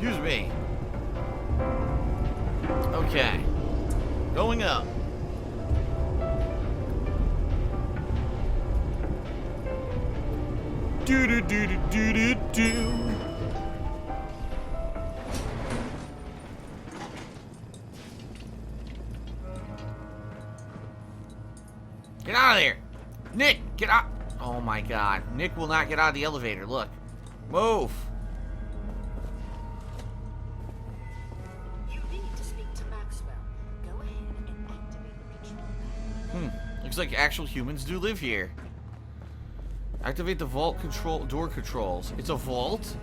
Excuse me. Okay. Going up. Do do do do do do do. Get out of there! Nick, get out! Oh my god. Nick will not get out of the elevator. Look. Move! You need to speak to Maxwell. Go ahead and activate the control. Looks like actual humans do live here. Activate the vault control door controls. It's a vault?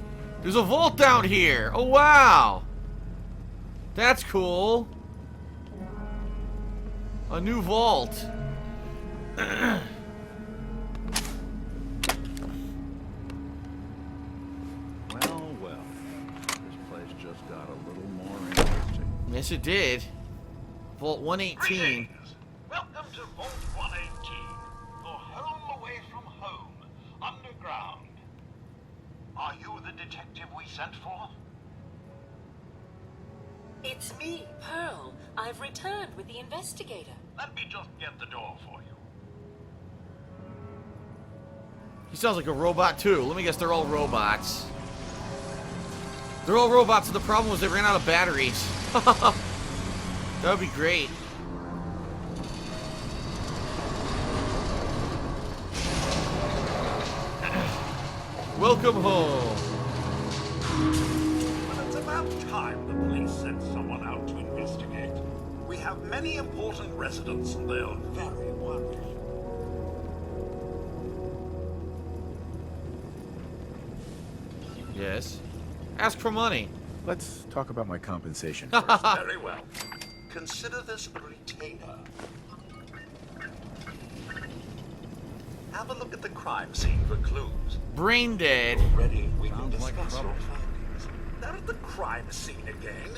There's a vault down here! Oh wow! That's cool. A new vault. Well, this place just got a little more interesting. Yes, it did. Vault 118. Greetings. Welcome to Vault 118, your home away from home, underground. Are you the detective we sent for? It's me, Pearl. I've returned with the investigator. Let me just get the door for you. He sounds like a robot too. Let me guess, they're all robots. They're all robots, and the problem was they ran out of batteries. That would be great. Welcome home. Well, it's about time the police sent someone out to investigate. We have many important residents, and they are very worried. Yes. Ask for money. Let's talk about my compensation first. Very well. Consider this a retainer. Have a look at the crime scene for clues. Brain dead. Ready, we can Sounds like discuss trouble. your findings. They're at the crime scene again.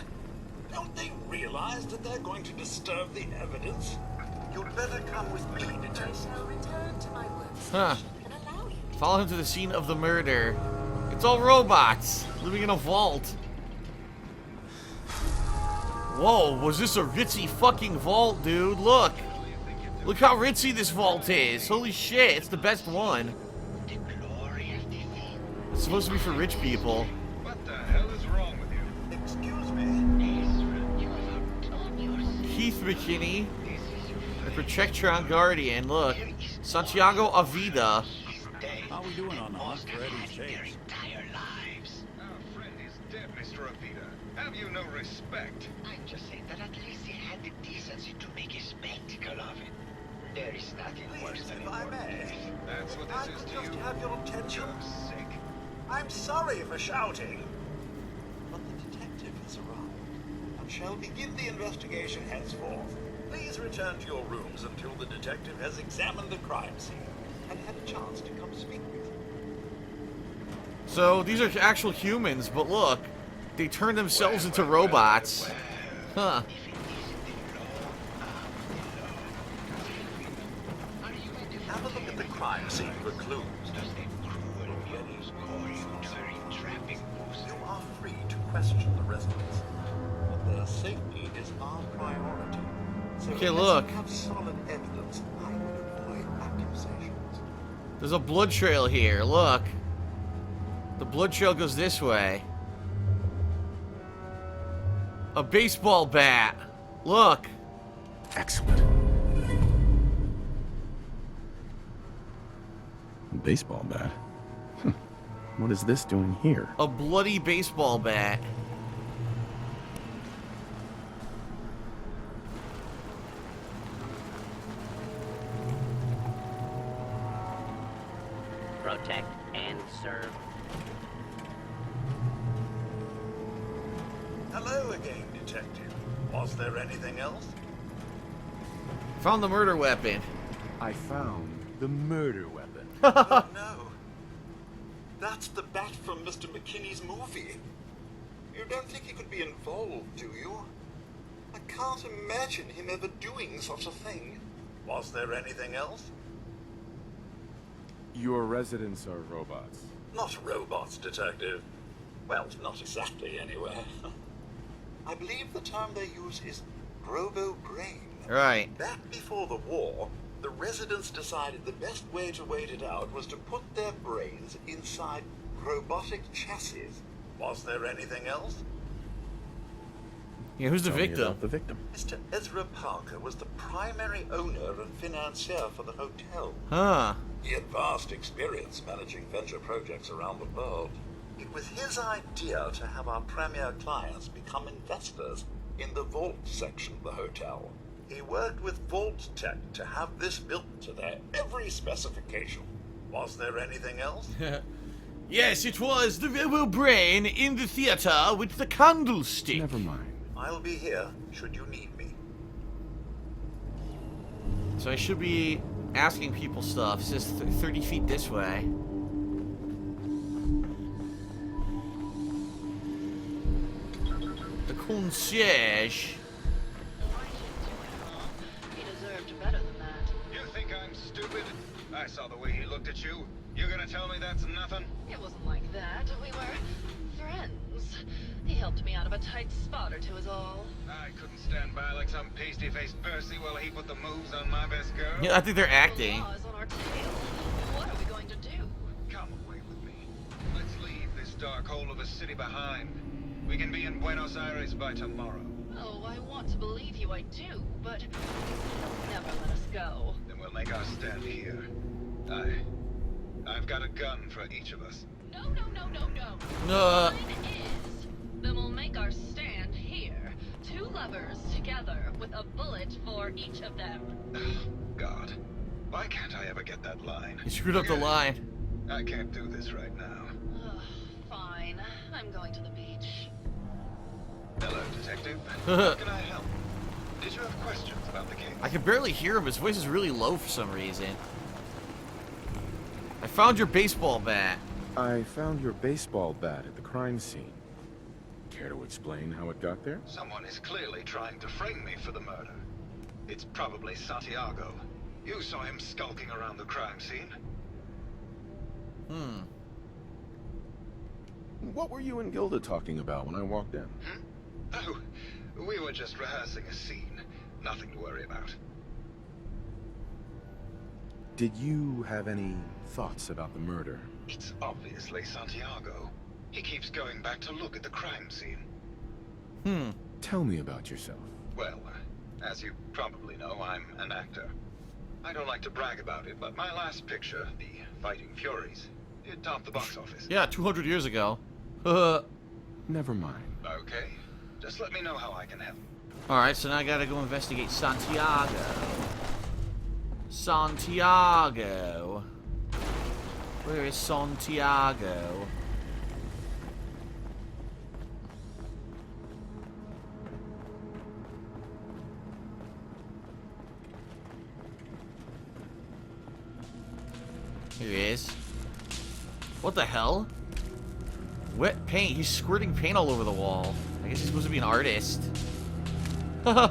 Don't they realize that they're going to disturb the evidence? You'd better come with me, I detective. shall return to my workstation Huh. and allow you to Follow him to the scene of the murder. It's all robots living in a vault. Whoa, was this a ritzy fucking vault, dude? Look. Look how ritzy this vault is. Holy shit, it's the best one. It's supposed to be for rich people. What the hell is wrong with you? Excuse me. Keith McKinney, the Protectron Guardian. Look, Santiago Avida. How are we doing on the hunt for Eddie's chase? Our friend is dead, Mr. Avida. Have you no respect? I'm just saying that at least he had the decency to make a spectacle of it. There is nothing worse Please, than if a I work may. case. That's what I this is could to just you. have your attention. You're sick. I'm sorry for shouting. But the detective has arrived and shall begin the investigation henceforth. Please return to your rooms until the detective has examined the crime scene and had a chance to come speak with you. So these are actual humans, but look, they turned themselves into robots. Huh. Have a look at the crime scene for clues. You are free to question the residents, but their safety is our priority. So Okay, unless look. you have solid evidence, I would avoid accusations. There's a blood trail here. Look. The blood trail goes this way. A baseball bat. Look. Excellent. Baseball bat? What is this doing here? A bloody baseball bat. Protect and serve. Hello again, detective. Was there anything else? Found the murder weapon. I found the murder weapon. Oh no. That's the bat from Mr. McKinney's movie. You don't think he could be involved, do you? I can't imagine him ever doing such a thing. Was there anything else? Your residents are robots. Not robots, detective. Well, not exactly, anyway. I believe the term they use is robo-brain. Right. Back before the war, the residents decided the best way to wait it out was to put their brains inside robotic chassis. Was there anything else? Yeah, who's the Tell me victim? about the victim. Mr. Ezra Parker was the primary owner and financier for the hotel. Huh. He had vast experience managing venture projects around the world. It was his idea to have our premier clients become investors in the vault section of the hotel. He worked with Vault Tech to have this built to their every specification. Was there anything else? Yes, it was the robo brain in the theater with the candlestick. Never mind. I'll be here should you need me. So I should be asking people stuff. It says 30 feet this way. The concierge. He deserved better than that. You think I'm stupid? I saw the way he looked at you. You gonna tell me that's nothing? It wasn't like that. We were friends. He helped me out of a tight spot or two is all. I couldn't stand by like some pasty-faced Percy while he put the moves on my best girl. Yeah, I think they're acting. The law is on our tail. What are we going to do? Come away with me. Let's leave this dark hole of a city behind. We can be in Buenos Aires by tomorrow. Oh, I want to believe you, I do, but he'll never let us go. Then we'll make our stand here. I've got a gun for each of us. No, no, no, no, no. Uh. Mine is. Then we'll make our stand here. Two lovers together with a bullet for each of them. God. Why can't I ever get that line? You screwed up the line. I can't do this right now. Ugh, fine. I'm going to the beach. Hello, detective. How can I help? Did you have questions about the case? I can barely hear him. His voice is really low for some reason. I found your baseball bat. I found your baseball bat at the crime scene. Care to explain how it got there? Someone is clearly trying to frame me for the murder. It's probably Santiago. You saw him skulking around the crime scene. What were you and Gilda talking about when I walked in? Oh, we were just rehearsing a scene. Nothing to worry about. Did you have any thoughts about the murder? It's obviously Santiago. He keeps going back to look at the crime scene. Tell me about yourself. Well, as you probably know, I'm an actor. I don't like to brag about it, but my last picture, The Fighting Furies, it topped the box office. Yeah, 200 years ago. Never mind. Okay, just let me know how I can help. Alright, so now I gotta go investigate Santiago. Santiago. Where is Santiago? Here he is. What the hell? Wet paint. He's squirting paint all over the wall. I guess he's supposed to be an artist. Well.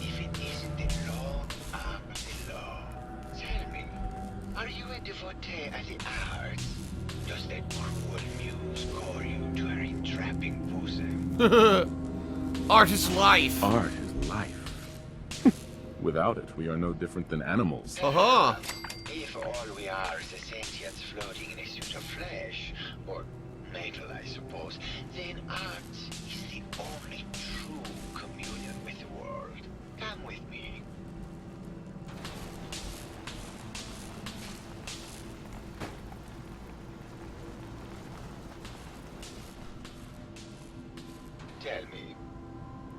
If it isn't the law, I'm the law. Tell me, are you a devotee of the arts? Does that cruel muse call you to her entrapping bosom? Art is life. Art is life. Without it, we are no different than animals. Uh-huh. If all we are is a sentience floating in a suit of flesh, or metal, I suppose, then art is the only true communion with the world. Come with me. Tell me,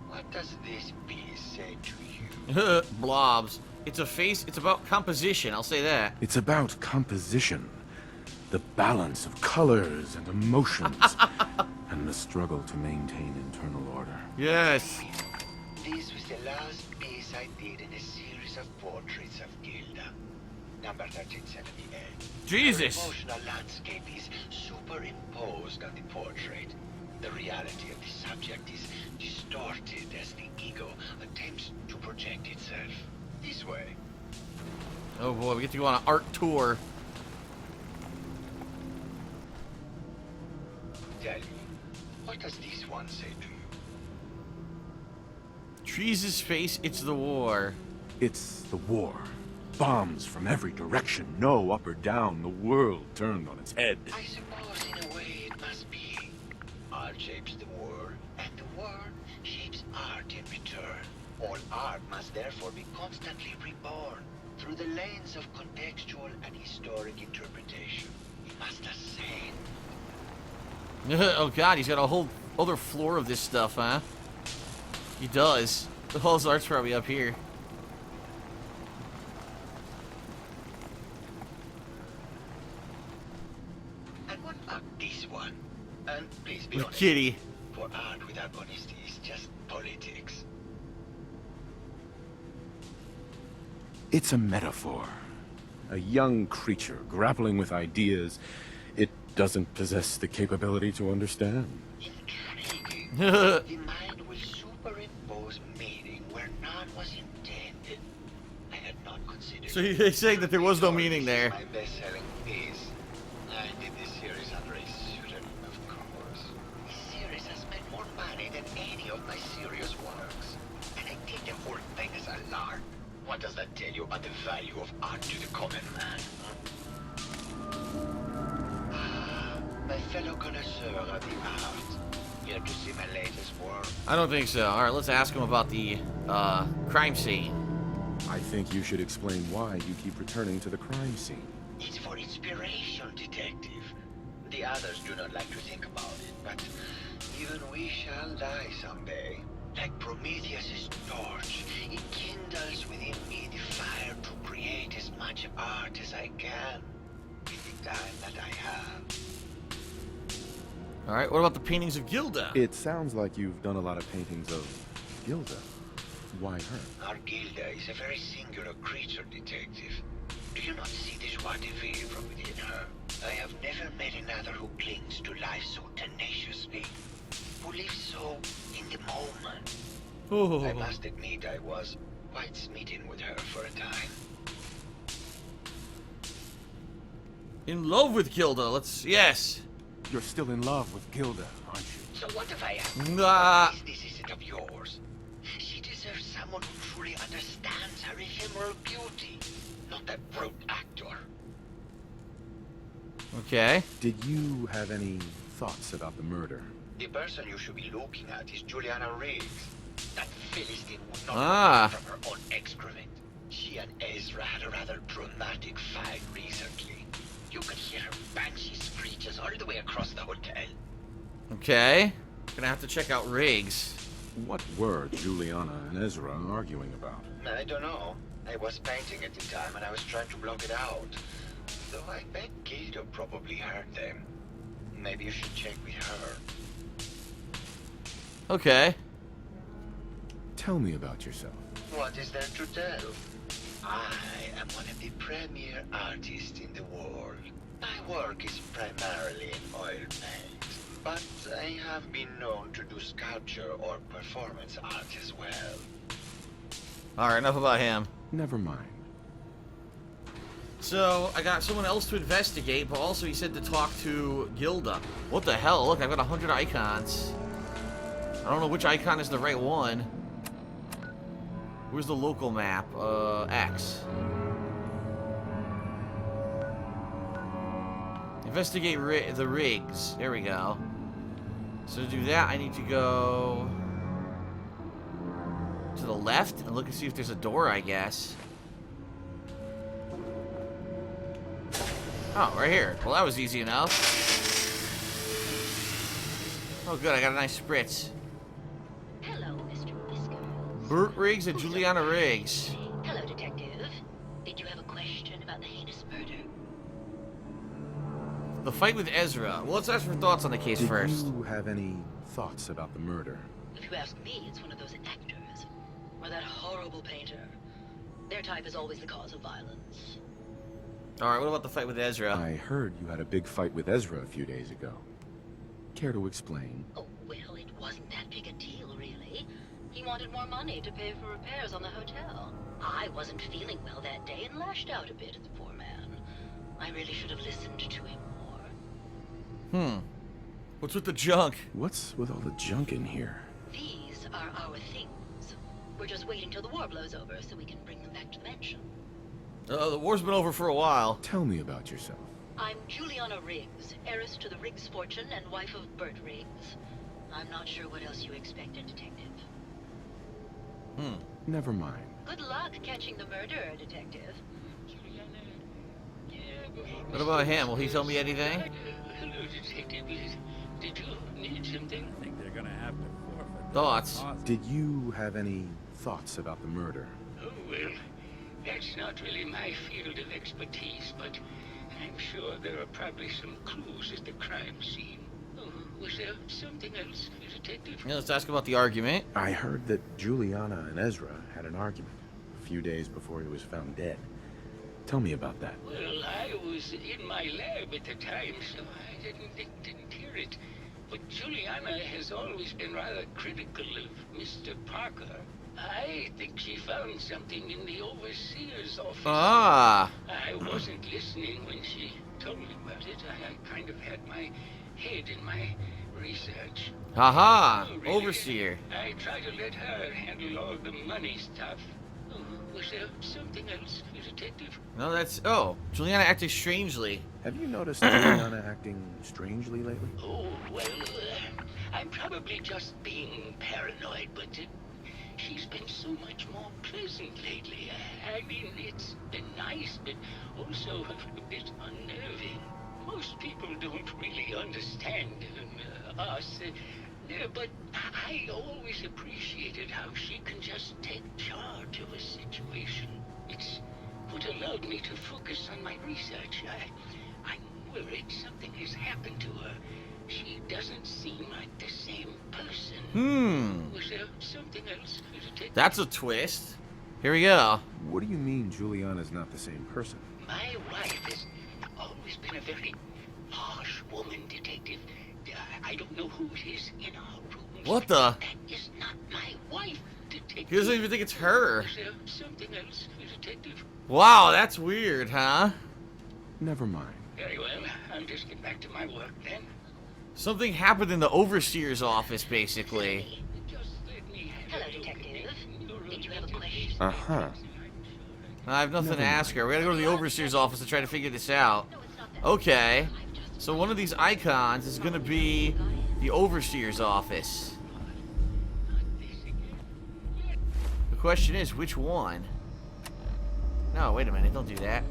what does this piece say to you? Blobs. It's a face. It's about composition. I'll say that. It's about composition, the balance of colors and emotions, and the struggle to maintain internal order. Yes. This was the last piece I did in a series of portraits of Gilda. Number 1378. Jesus. Her emotional landscape is superimposed on the portrait. The reality of the subject is distorted as the ego attempts to project itself. This way. Oh boy, we get to go on an art tour. Tell me, what does this one say to you? Trees' face, it's the war. It's the war. Bombs from every direction, no up or down, the world turned on its head. I suppose in a way it must be. Art shapes the world, and the world shapes art in return. All art must therefore be constantly reborn through the lens of contextual and historic interpretation. It must ascend. Oh god, he's got a whole other floor of this stuff, huh? He does. The whole art's probably up here. And what about this one? And please be With honest. Kitty. For art without honesty is just politics. It's a metaphor. A young creature grappling with ideas it doesn't possess the capability to understand. Intriguing. The mind will superimpose meaning where none was intended. I had not considered. So you're saying that there was no meaning there. My best-selling piece. I did this series under a pseudonym, of course. This series has made more money than any of my serious works, and I did the whole thing as a lark. What does that tell you about the value of art to the common man? My fellow connoisseur of the art. Here to see my latest work. I don't think so. Alright, let's ask him about the crime scene. I think you should explain why you keep returning to the crime scene. It's for inspiration, detective. The others do not like to think about it, but even we shall die someday. Like Prometheus's torch, it kindles within me the fire to create as much art as I can with the time that I have. Alright, what about the paintings of Gilda? It sounds like you've done a lot of paintings of Gilda. Why her? Our Gilda is a very singular creature, detective. Do you not see the joie de vivre from within her? I have never met another who clings to life so tenaciously, who lives so in the moment. Oh. I must admit I was quite smitten with her for a time. In love with Gilda, yes. You're still in love with Gilda, aren't you? So what if I am? Nah. What business is it of yours? She deserves someone who truly understands her ephemeral beauty, not that brute actor. Okay. Did you have any thoughts about the murder? The person you should be looking at is Juliana Riggs. That Philistine would not Ah. from her own excrement. She and Ezra had a rather dramatic fight recently. You could hear her banshee screeches all the way across the hotel. Okay. Gonna have to check out Riggs. What were Juliana and Ezra arguing about? I don't know. I was painting at the time and I was trying to block it out. Though I bet Gilda probably heard them. Maybe you should check with her. Okay. Tell me about yourself. What is there to tell? I am one of the premier artists in the world. My work is primarily in oil paint, but I have been known to do sculpture or performance art as well. Alright, enough about him. Never mind. So, I got someone else to investigate, but also he said to talk to Gilda. What the hell? Look, I've got 100 icons. I don't know which icon is the right one. Where's the local map? X. Investigate the rigs. There we go. So to do that, I need to go to the left and look and see if there's a door, I guess. Oh, right here. Well, that was easy enough. Oh, good. I got a nice spritz. Hello, Mr. Whiskers. Burt Riggs and Juliana Riggs. Hello, Detective. Did you have a question about the heinous murder? The fight with Ezra. Well, let's ask for thoughts on the case Did first. you have any thoughts about the murder? If you ask me, it's one of those actors. Or that horrible painter. Their type is always the cause of violence. Alright, what about the fight with Ezra? I heard you had a big fight with Ezra a few days ago. Care to explain? Oh, well, it wasn't that big a deal, really. He wanted more money to pay for repairs on the hotel. I wasn't feeling well that day and lashed out a bit at the poor man. I really should have listened to him more. What's with the junk? What's with all the junk in here? These are our things. We're just waiting till the war blows over so we can bring them back to the mansion. The war's been over for a while. Tell me about yourself. I'm Juliana Riggs, heiress to the Riggs fortune and wife of Bert Riggs. I'm not sure what else you expected, Detective. Never mind. Good luck catching the murderer, Detective. What about him? Will he tell me anything? Hello, Detective. Did you need something? I think they're gonna have to forfeit. Thoughts? Did you have any thoughts about the murder? Oh, well, that's not really my field of expertise, but I'm sure there are probably some clues at the crime scene. Oh, was there something else, Detective? Yeah, let's ask about the argument. I heard that Juliana and Ezra had an argument a few days before he was found dead. Tell me about that. Well, I was in my lab at the time, so I didn't hear it. But Juliana has always been rather critical of Mr. Parker. I think she found something in the overseer's office. Ah. I wasn't listening when she told me about it. I kind of had my head in my research. Haha. Oh, really? Overseer. I tried to let her handle all the money stuff. Oh, was there something else, Detective? No, that's... Oh, Juliana acted strangely. Have you noticed Juliana acting strangely lately? Oh, well, I'm probably just being paranoid, but she's been so much more pleasant lately. I mean, it's been nice, but also a bit unnerving. Most people don't really understand us, but I always appreciated how she can just take charge of a situation. It's what allowed me to focus on my research. I'm worried something has happened to her. She doesn't seem like the same person. Was there something else? That's a twist. Here we go. What do you mean Juliana's not the same person? My wife has always been a very harsh woman, Detective. I don't know who it is in our rooms. What the? That is not my wife, Detective. He doesn't even think it's her. Is there something else, Detective? Wow, that's weird, huh? Never mind. Very well. I'll just get back to my work then. Something happened in the overseer's office, basically. Just let me Hello, Detective. Did you have a question? Uh-huh. I have nothing to ask her. We gotta go to the overseer's office to try to figure this out. No, it's not that. Okay. So one of these icons is gonna be the overseer's office. The question is, which one? No, wait a minute. Don't do that.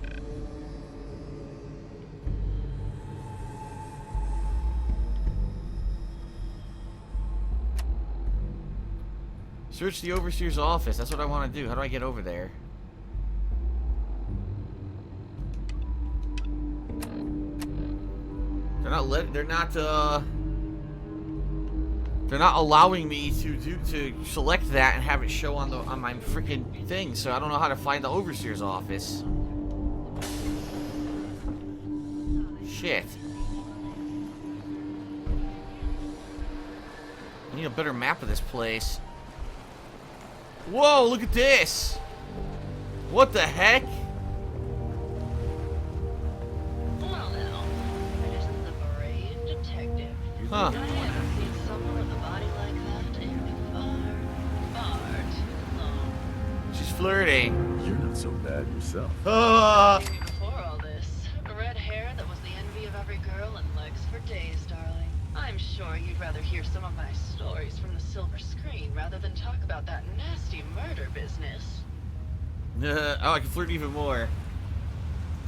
Search the overseer's office. That's what I want to do. How do I get over there? They're not allowing me to select that and have it show on my freaking thing. So I don't know how to find the overseer's office. Shit. I need a better map of this place. Whoa, look at this! What the heck? Well, now, that isn't the brave detective. Huh. I haven't seen someone with a body like that in far too long. She's flirting. You're not so bad yourself. Maybe before all this, red hair that was the envy of every girl and legs for days, darling. I'm sure you'd rather hear some of my stories from the silver screen rather than talk about that nasty murder business. Oh, I can flirt even more.